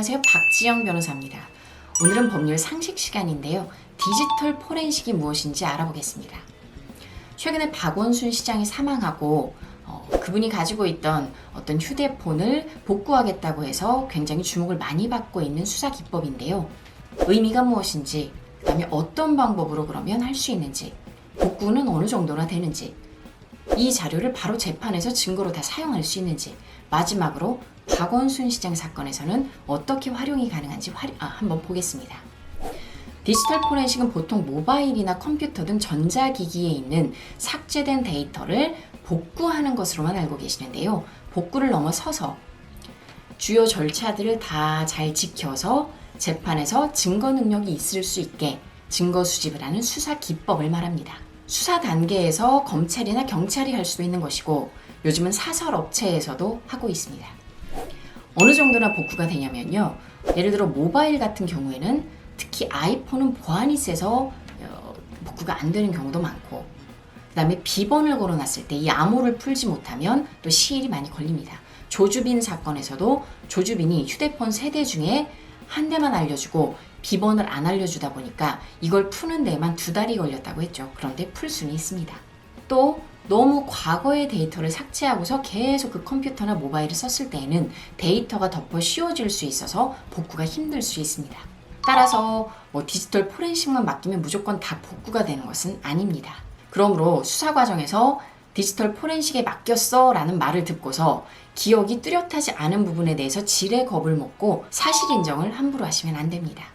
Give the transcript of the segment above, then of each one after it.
안녕하세요. 박지영 변호사입니다. 오늘은 법률 상식 시간인데요. 디지털 포렌식이 무엇인지 알아보겠습니다. 최근에 박원순 시장이 사망하고 그분이 가지고 있던 어떤 휴대폰을 복구하겠다고 해서 굉장히 주목을 많이 받고 있는 수사 기법인데요. 의미가 무엇인지, 그 다음에 어떤 방법으로 그러면 할 수 있는지, 복구는 어느 정도나 되는지, 이 자료를 바로 재판에서 증거로 다 사용할 수 있는지, 마지막으로 박원순 시장 사건에서는 어떻게 활용이 가능한지 한번 보겠습니다. 디지털 포렌식은 보통 모바일이나 컴퓨터 등 전자기기에 있는 삭제된 데이터를 복구하는 것으로만 알고 계시는데요. 복구를 넘어서서 주요 절차들을 다 잘 지켜서 재판에서 증거 능력이 있을 수 있게 증거 수집을 하는 수사 기법을 말합니다. 수사 단계에서 검찰이나 경찰이 할 수도 있는 것이고, 요즘은 사설 업체에서도 하고 있습니다. 어느 정도나 복구가 되냐면요. 예를 들어 모바일 같은 경우에는 특히 아이폰은 보안이 세서 복구가 안 되는 경우도 많고, 그 다음에 비번을 걸어놨을 때 이 암호를 풀지 못하면 또 시일이 많이 걸립니다. 조주빈 사건에서도 조주빈이 휴대폰 세대 중에 한 대만 알려주고 비번을 안 알려주다 보니까 이걸 푸는 데에만 2달이 걸렸다고 했죠. 그런데 풀 수는 있습니다. 또 너무 과거의 데이터를 삭제하고서 계속 그 컴퓨터나 모바일을 썼을 때에는 데이터가 덮어 씌워질 수 있어서 복구가 힘들 수 있습니다. 따라서 디지털 포렌식만 맡기면 무조건 다 복구가 되는 것은 아닙니다. 그러므로 수사 과정에서 디지털 포렌식에 맡겼어 라는 말을 듣고서 기억이 뚜렷하지 않은 부분에 대해서 지레 겁을 먹고 사실 인정을 함부로 하시면 안 됩니다.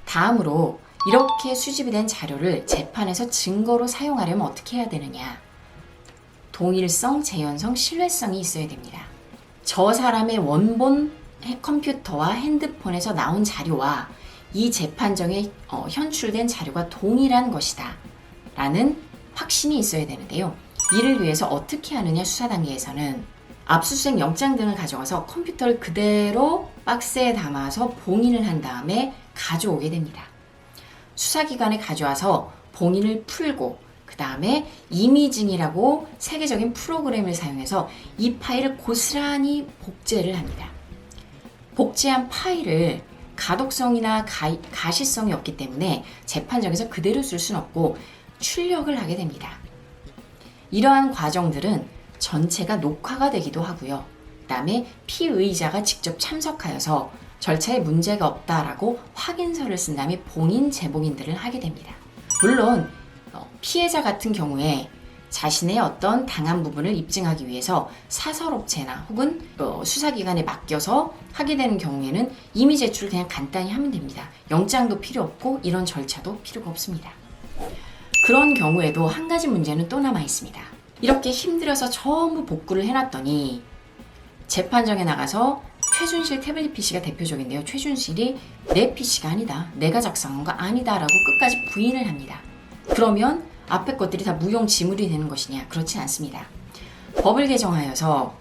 다음으로 이렇게 수집이 된 자료를 재판에서 증거로 사용하려면 어떻게 해야 되느냐? 동일성, 재현성, 신뢰성이 있어야 됩니다. 저 사람의 원본 컴퓨터와 핸드폰에서 나온 자료와 이 재판정에 현출된 자료가 동일한 것이다 라는 확신이 있어야 되는데요. 이를 위해서 어떻게 하느냐, 수사 단계에서는 압수수색 영장 등을 가져가서 컴퓨터를 그대로 박스에 담아서 봉인을 한 다음에 가져오게 됩니다. 수사기관에 가져와서 봉인을 풀고 그 다음에 이미징이라고 세계적인 프로그램을 사용해서 이 파일을 고스란히 복제를 합니다. 복제한 파일을 가독성이나 가시성이 없기 때문에 재판정에서 그대로 쓸 수는 없고 출력을 하게 됩니다. 이러한 과정들은 전체가 녹화가 되기도 하고요. 그 다음에 피의자가 직접 참석하여서 절차에 문제가 없다라고 확인서를 쓴 다음에 봉인, 재봉인들을 하게 됩니다. 물론 피해자 같은 경우에 자신의 어떤 당한 부분을 입증하기 위해서 사설업체나 혹은 수사기관에 맡겨서 하게 되는 경우에는 이미 제출을 그냥 간단히 하면 됩니다. 영장도 필요 없고 이런 절차도 필요가 없습니다. 그런 경우에도 한 가지 문제는 또 남아 있습니다. 이렇게 힘들어서 전부 복구를 해놨더니 재판정에 나가서 최준실 태블릿 PC가 대표적인데요. 최준실이 내 PC가 아니다, 내가 작성한 거 아니다 라고 끝까지 부인을 합니다. 그러면 앞에 것들이 다 무용지물이 되는 것이냐? 그렇지 않습니다. 법을 개정하여서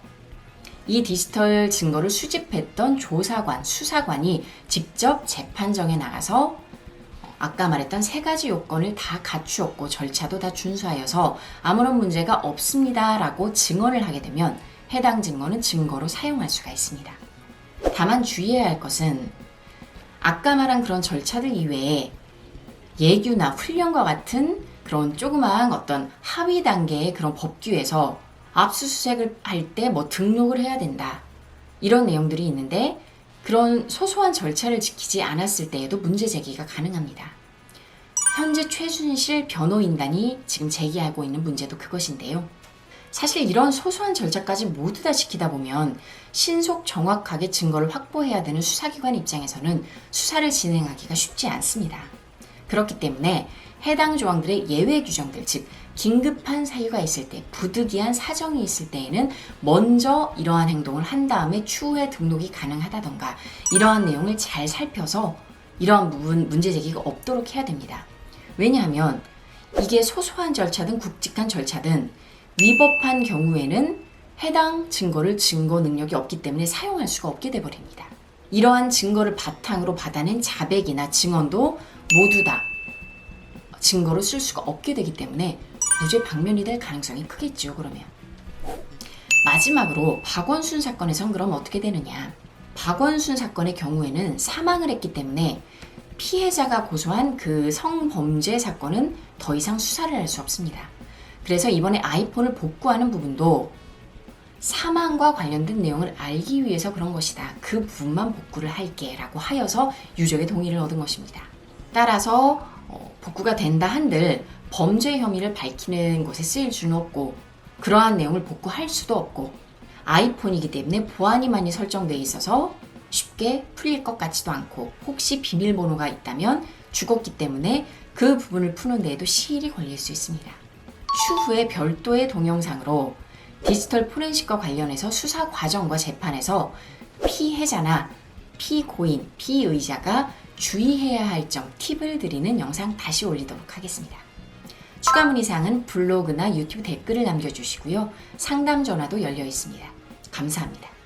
이 디지털 증거를 수집했던 조사관, 수사관이 직접 재판정에 나가서 아까 말했던 3가지 요건을 다 갖추었고 절차도 다 준수하여서 아무런 문제가 없습니다 라고 증언을 하게 되면 해당 증거는 증거로 사용할 수가 있습니다. 다만 주의해야 할 것은 아까 말한 그런 절차들 이외에 예규나 훈련과 같은 그런 조그마한 어떤 하위 단계의 그런 법규에서 압수수색을 할 때 등록을 해야 된다, 이런 내용들이 있는데 그런 소소한 절차를 지키지 않았을 때에도 문제 제기가 가능합니다. 현재 최준실 변호인단이 지금 제기하고 있는 문제도 그것인데요. 사실 이런 소소한 절차까지 모두 다 지키다 보면 신속 정확하게 증거를 확보해야 되는 수사기관 입장에서는 수사를 진행하기가 쉽지 않습니다. 그렇기 때문에 해당 조항들의 예외 규정들, 즉 긴급한 사유가 있을 때, 부득이한 사정이 있을 때에는 먼저 이러한 행동을 한 다음에 추후에 등록이 가능하다던가 이러한 내용을 잘 살펴서 이러한 부분 문제 제기가 없도록 해야 됩니다. 왜냐하면 이게 소소한 절차든 굵직한 절차든 위법한 경우에는 해당 증거를 증거 능력이 없기 때문에 사용할 수가 없게 돼버립니다. 이러한 증거를 바탕으로 받아낸 자백이나 증언도 모두 다 증거로 쓸 수가 없게 되기 때문에 무죄 방면이 될 가능성이 크겠죠. 그러면 마지막으로 박원순 사건에선 그럼 어떻게 되느냐? 박원순 사건의 경우에는 사망을 했기 때문에 피해자가 고소한 그 성범죄 사건은 더 이상 수사를 할 수 없습니다. 그래서 이번에 아이폰을 복구하는 부분도 사망과 관련된 내용을 알기 위해서 그런 것이다. 그 부분만 복구를 할게 라고 하여서 유족의 동의를 얻은 것입니다. 따라서 복구가 된다 한들 범죄 혐의를 밝히는 것에 쓰일 수는 없고 그러한 내용을 복구할 수도 없고 아이폰이기 때문에 보안이 많이 설정되어 있어서 쉽게 풀릴 것 같지도 않고 혹시 비밀번호가 있다면 죽었기 때문에 그 부분을 푸는 데에도 시일이 걸릴 수 있습니다. 추후에 별도의 동영상으로 디지털 포렌식과 관련해서 수사 과정과 재판에서 피해자나 피고인, 피의자가 주의해야 할 점, 팁을 드리는 영상 다시 올리도록 하겠습니다. 추가 문의사항은 블로그나 유튜브 댓글을 남겨주시고요. 상담 전화도 열려 있습니다. 감사합니다.